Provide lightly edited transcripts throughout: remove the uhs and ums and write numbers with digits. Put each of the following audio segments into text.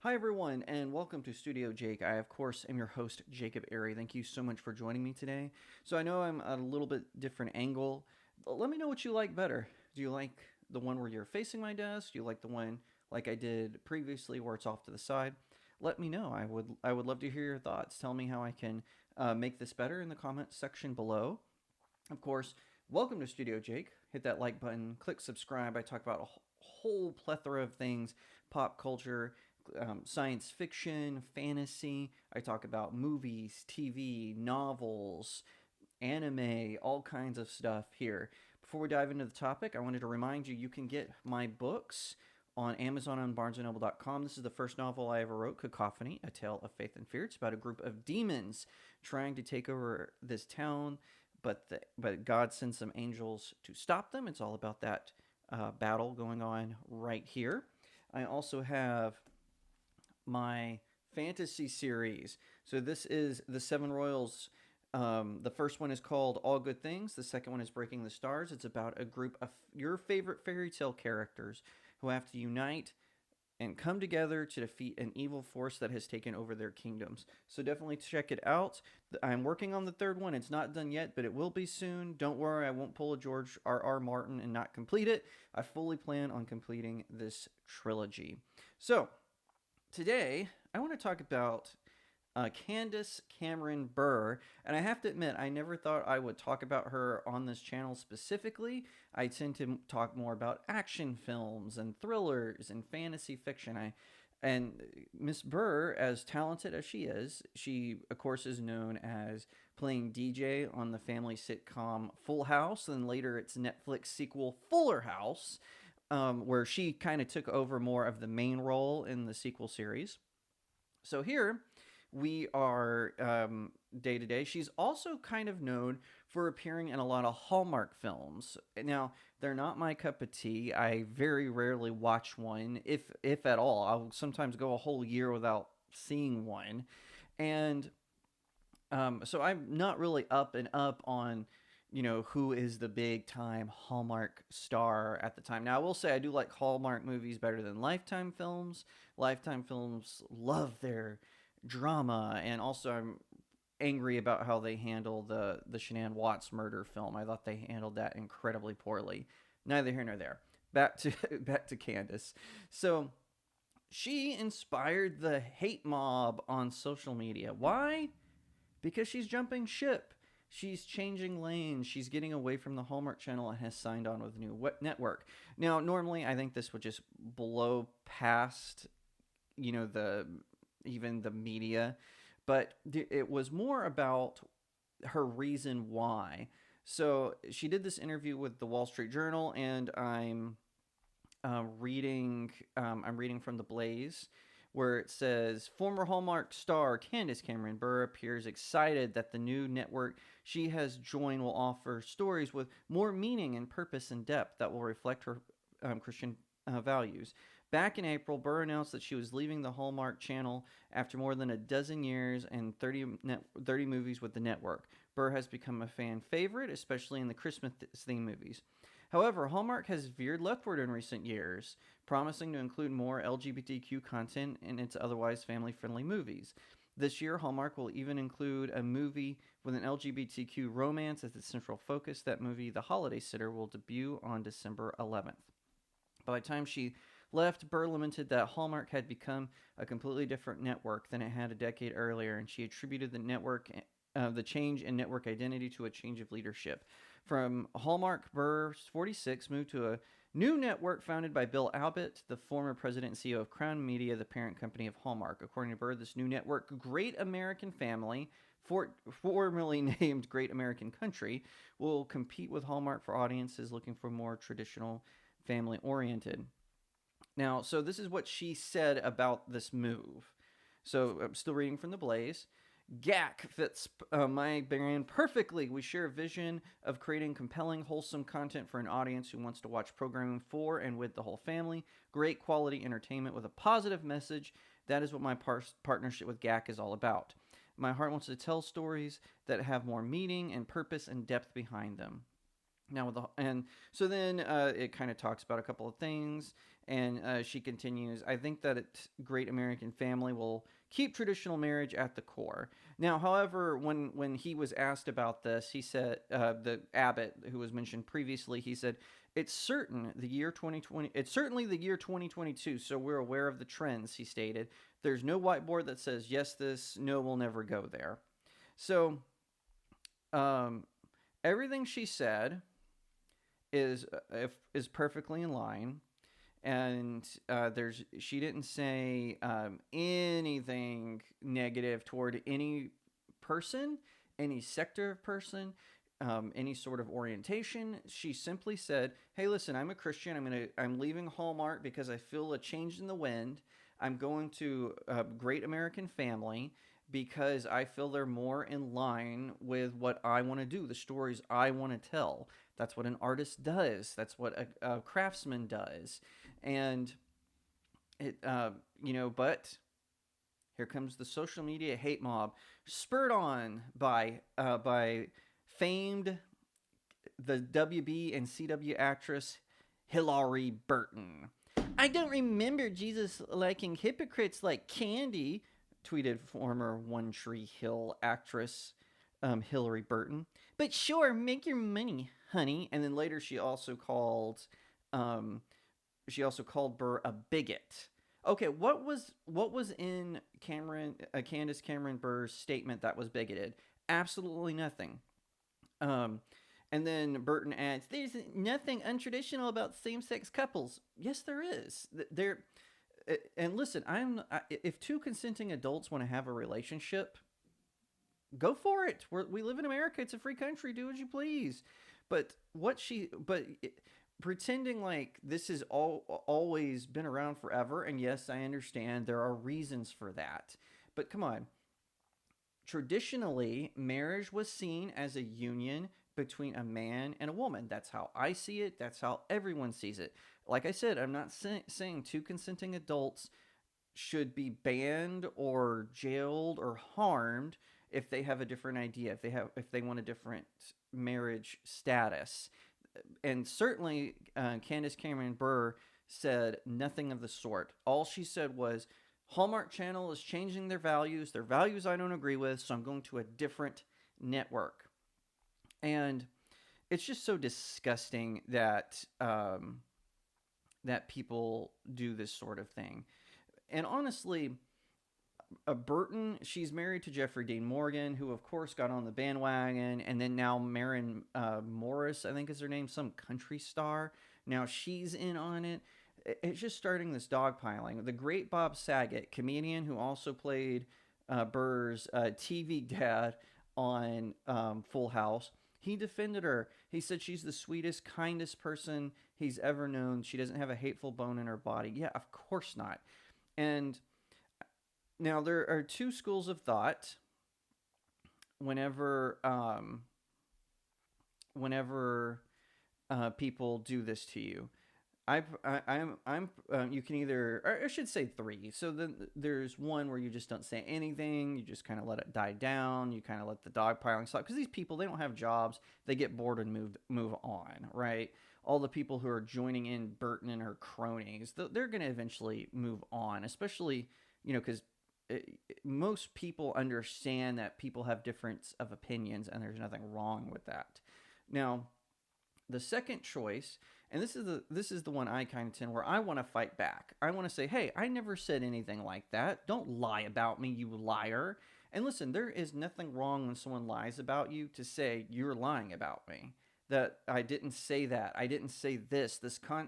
Hi, everyone, and welcome to Studio Jake. I, of course, am your host, Jacob Airy. Thank you so much for joining me today. So, I know I'm at a little bit different angle. Let me know what you like better. Do you like the one where you're facing my desk? Do you like the one like I did previously where it's off to the side? Let me know. I would love to hear your thoughts. Tell me how I can make this better in the comments section below. Of course, welcome to Studio Jake. Hit that like button, click subscribe. I talk about a whole plethora of things: pop culture, science fiction, fantasy. I talk about movies, TV, novels, anime, all kinds of stuff here. Before we dive into the topic, I wanted to remind you can get my books on Amazon and BarnesandNoble.com. This is the first novel I ever wrote, Cacophony, A Tale of Faith and Fear. It's about a group of demons trying to take over this town, but God sends some angels to stop them. It's all about that battle going on right here. I also have my fantasy series. So this is the Seven Royals. The first one is called All Good Things. The second one is Breaking the Stars. It's about a group of your favorite fairy tale characters who have to unite and come together to defeat an evil force that has taken over their kingdoms. So definitely check it out. I'm working on the third one. It's not done yet, but it will be soon. Don't worry, I won't pull a George R.R. Martin and not complete it. I fully plan on completing this trilogy. So today, I want to talk about Candace Cameron Bure. And I have to admit, I never thought I would talk about her on this channel specifically. I tend to talk more about action films and thrillers and fantasy fiction. And Miss Bure, as talented as she of course is known as playing DJ on the family sitcom Full House, and later its Netflix sequel Fuller House, where she kind of took over more of the main role in the sequel series. So here we are day to day. She's also kind of known for appearing in a lot of Hallmark films. Now, they're not my cup of tea. I very rarely watch one, if at all. I'll sometimes go a whole year without seeing one. And so I'm not really up and up on who is the big time Hallmark star at the time. Now, I will say I do like Hallmark movies better than Lifetime films. Lifetime films love their drama, and also I'm angry about how they handle the Shanann Watts murder film. I thought they handled that incredibly poorly. Neither here nor there. Back to back to Candace. So she inspired the hate mob on social media. Why? Because she's jumping ship. She's changing lanes. She's getting away from the Hallmark Channel and has signed on with a new network. Now, normally, I think this would just blow past, the even the media, but it was more about her reason why. So she did this interview with the Wall Street Journal, and I'm reading. I'm reading from the Blaze, where it says former Hallmark star Candace Cameron Bure appears excited that the new network she has joined will offer stories with more meaning and purpose and depth that will reflect her Christian values. Back in April, Bure announced that she was leaving the Hallmark Channel after more than a dozen years and 30 movies with the network. Bure has become a fan favorite, especially in the Christmas-themed movies. However, Hallmark has veered leftward in recent years, promising to include more LGBTQ content in its otherwise family-friendly movies. This year, Hallmark will even include a movie with an LGBTQ romance as its central focus. That movie, The Holiday Sitter, will debut on December 11th. By the time she left, Bure lamented that Hallmark had become a completely different network than it had a decade earlier, and she attributed the change in network identity to a change of leadership. From Hallmark, Bure, 46, moved to a new network founded by Bill Abbott, the former president and CEO of Crown Media, the parent company of Hallmark. According to Bure, this new network, Great American Family, formerly named Great American Country, will compete with Hallmark for audiences looking for more traditional family-oriented. Now, so this is what she said about this move. So I'm still reading from the Blaze. GAC fits my brand perfectly. We share a vision of creating compelling, wholesome content for an audience who wants to watch programming for and with the whole family. Great quality entertainment with a positive message. That is what my partnership with GAC is all about. My heart wants to tell stories that have more meaning and purpose and depth behind them. Now, and so then it kind of talks about a couple of things, And she continues, I think that great American family will keep traditional marriage at the core. Now, however, when he was asked about this, he said, the abbot who was mentioned previously, he said, it's certainly the year 2022, so we're aware of the trends, he stated. There's no whiteboard that says, yes, this, no, we'll never go there. So, um, everything she said is is perfectly in line, and she didn't say anything negative toward any person, any sector of person, any sort of orientation. She simply said, "Hey, listen, I'm a Christian. I'm leaving Hallmark because I feel a change in the wind. I'm going to a Great American Family." Because I feel they're more in line with what I want to do, the stories I want to tell. That's what an artist does. That's what a craftsman does. And it, but here comes the social media hate mob, spurred on by famed the WB and CW actress Hillary Burton. I don't remember Jesus liking hypocrites like Candy, tweeted former One Tree Hill actress Hillary Burton. But sure, make your money, honey. And then later um, she also called Bure a bigot. Okay, what was in Candace Cameron Bure's statement that was bigoted? Absolutely nothing. Um, and then Burton adds, "There's nothing untraditional about same-sex couples." Yes, there is. And listen, if two consenting adults want to have a relationship, go for it. We live in America. It's a free country. Do as you please. But pretending like this has always been around forever, and yes, I understand there are reasons for that. But come on. Traditionally, marriage was seen as a union between a man and a woman. That's how I see it. That's how everyone sees it. Like I said, I'm not saying two consenting adults should be banned or jailed or harmed if they have a different idea, if they want a different marriage status. And certainly, Candace Cameron Bure said nothing of the sort. All she said was, Hallmark Channel is changing their values. Their values I don't agree with, so I'm going to a different network. And it's just so disgusting that people do this sort of thing. And honestly, Burton, she's married to Jeffrey Dean Morgan, who of course got on the bandwagon, and then now Maren Morris, I think is her name, some country star. Now she's in on it. It's just starting this dogpiling. The great Bob Saget, comedian who also played Burr's TV dad on Full House, he defended her. He said she's the sweetest, kindest person he's ever known. She doesn't have a hateful bone in her body. Yeah, of course not. And now there are two schools of thought whenever people do this to you. You can either, or I should say three. So then there's one where you just don't say anything. You just kind of let it die down. You kind of let the dogpiling stop. Because these people, they don't have jobs. They get bored and move on, right? All the people who are joining in Burton and her cronies, they're going to eventually move on. Especially, because most people understand that people have difference of opinions, and there's nothing wrong with that. Now, the second choice, and this is the one I kind of tend where I want to fight back. I want to say, hey, I never said anything like that. Don't lie about me, you liar. And listen, there is nothing wrong when someone lies about you to say you're lying about me. That I didn't say that. I didn't say this.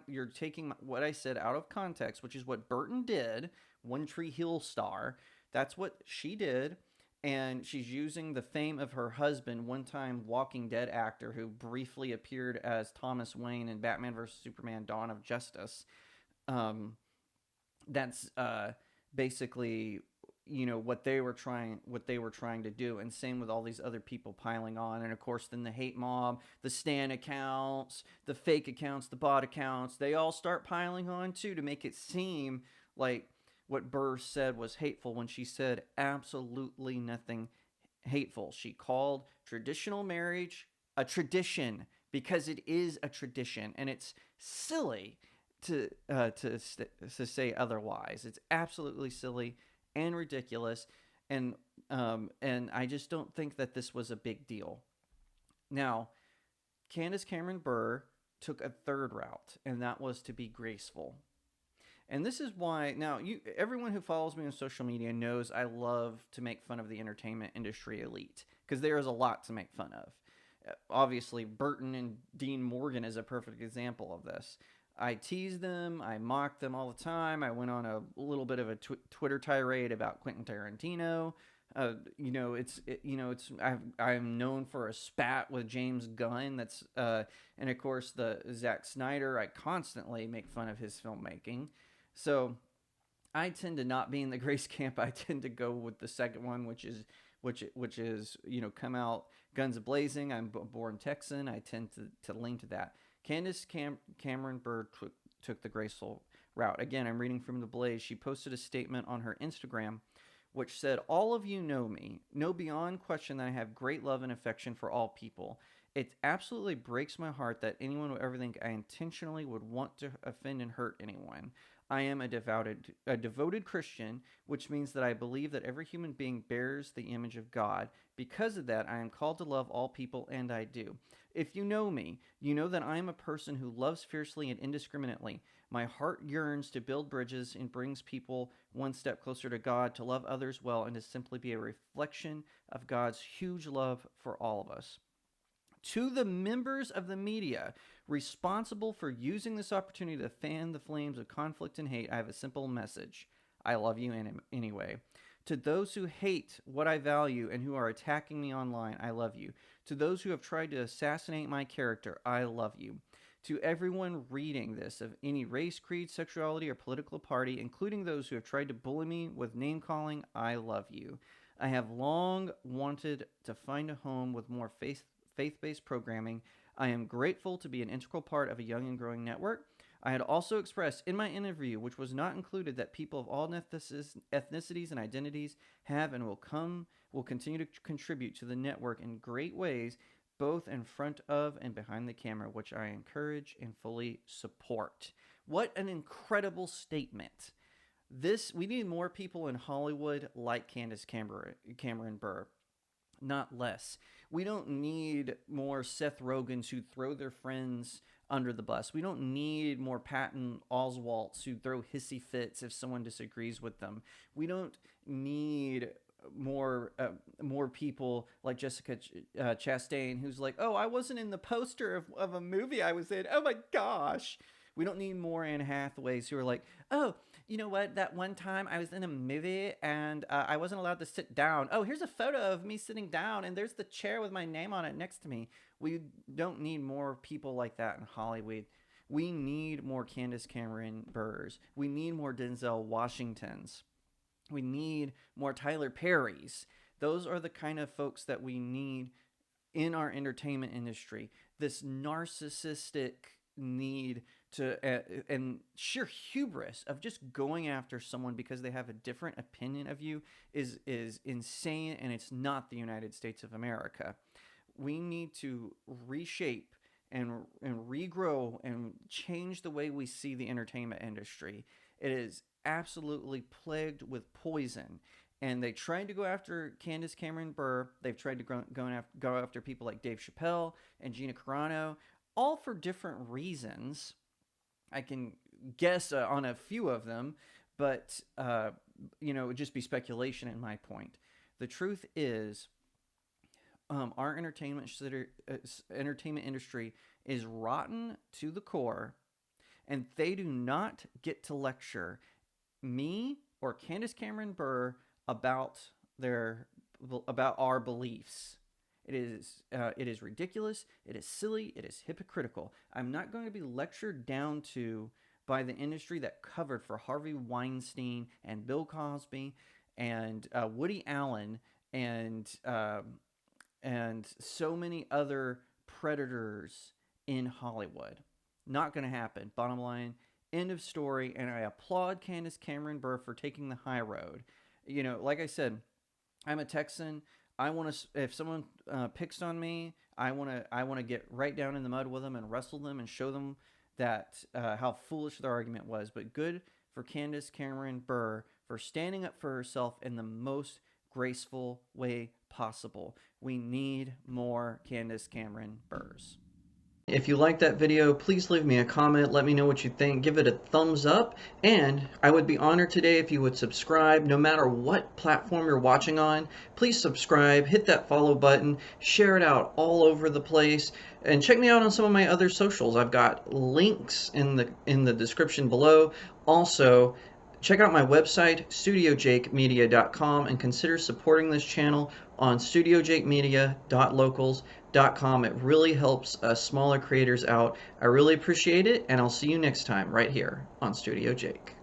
You're taking what I said out of context, which is what Burton did. One Tree Hill star. That's what she did. And she's using the fame of her husband, one-time Walking Dead actor who briefly appeared as Thomas Wayne in Batman vs. Superman: Dawn of Justice. That's basically, what they were trying to do, and same with all these other people piling on. And of course, then the hate mob, the stan accounts, the fake accounts, the bot accounts, they all start piling on too to make it seem like what Bure said was hateful when she said absolutely nothing hateful. She called traditional marriage a tradition because it is a tradition, and it's silly to say otherwise. It's absolutely silly and ridiculous, and and I just don't think that this was a big deal. Now, Candace Cameron Bure took a third route, and that was to be graceful. And this is why now everyone who follows me on social media knows I love to make fun of the entertainment industry elite because there is a lot to make fun of. Obviously, Burton and Dean Morgan is a perfect example of this. I tease them, I mock them all the time. I went on a little bit of a Twitter tirade about Quentin Tarantino. I'm known for a spat with James Gunn. And of course the Zack Snyder. I constantly make fun of his filmmaking. So I tend to not be in the Grace camp. I tend to go with the second one, which is come out guns blazing. I'm born Texan. I tend to lean to that. Candace Cameron Bure took the graceful route. Again, I'm reading from The Blaze. She posted a statement on her Instagram which said, "All of you know me, know beyond question that I have great love and affection for all people. It absolutely breaks my heart that anyone would ever think I intentionally would want to offend and hurt anyone. I am a devoted Christian, which means that I believe that every human being bears the image of God. Because of that, I am called to love all people, and I do. If you know me, you know that I am a person who loves fiercely and indiscriminately. My heart yearns to build bridges and brings people one step closer to God, to love others well, and to simply be a reflection of God's huge love for all of us. To the members of the media responsible for using this opportunity to fan the flames of conflict and hate, I have a simple message. I love you anyway. To those who hate what I value and who are attacking me online, I love you. To those who have tried to assassinate my character, I love you. To everyone reading this of any race, creed, sexuality, or political party, including those who have tried to bully me with name calling, I love you. I have long wanted to find a home with more faith-based programming. I am grateful to be an integral part of a young and growing network. I had also expressed in my interview, which was not included, that people of all ethnicities and identities have and will continue to contribute to the network in great ways, both in front of and behind the camera, which I encourage and fully support. What an incredible statement. We need more people in Hollywood like Candace Cameron Bure, not less. We don't need more Seth Rogans who throw their friends under the bus. We don't need more Patton Oswalts who throw hissy fits if someone disagrees with them. We don't need more people like Jessica Chastain, who's like, "Oh, I wasn't in the poster of a movie I was in. Oh my gosh." We don't need more Anne Hathaways who are like, "Oh, you know what? That one time I was in a movie and I wasn't allowed to sit down. Oh, here's a photo of me sitting down and there's the chair with my name on it next to me." We don't need more people like that in Hollywood. We need more Candace Cameron Bures. We need more Denzel Washingtons. We need more Tyler Perrys. Those are the kind of folks that we need in our entertainment industry. This narcissistic need to and sheer hubris of just going after someone because they have a different opinion of you is insane, and it's not the United States of America. We need to reshape and regrow and change the way we see the entertainment industry. It is absolutely plagued with poison. And they tried to go after Candace Cameron Bure. They've tried to go after people like Dave Chappelle and Gina Carano, all for different reasons. I can guess on a few of them, but it would just be speculation in my point. The truth is, our entertainment industry is rotten to the core, and they do not get to lecture me or Candace Cameron Bure about our beliefs. It is ridiculous. It is silly. It is hypocritical. I'm not going to be lectured down to by the industry that covered for Harvey Weinstein and Bill Cosby and Woody Allen and so many other predators in Hollywood. Not going to happen. Bottom line, end of story. And I applaud Candace Cameron Bure for taking the high road. Like I said, I'm a Texan. I want to. If someone picks on me, I want to get right down in the mud with them and wrestle them and show them that how foolish their argument was, but good for Candace Cameron Bure for standing up for herself in the most graceful way possible. We need more Candace Cameron Bures. If you liked that video, please leave me a comment. Let me know what you think. Give it a thumbs up. And I would be honored today if you would subscribe. No matter what platform you're watching on, please subscribe, hit that follow button, share it out all over the place, and check me out on some of my other socials. I've got links in the description below. Also, check out my website, StudioJakeMedia.com, and consider supporting this channel on StudioJakeMedia.locals.com. It really helps smaller creators out. I really appreciate it, and I'll see you next time right here on Studio Jake.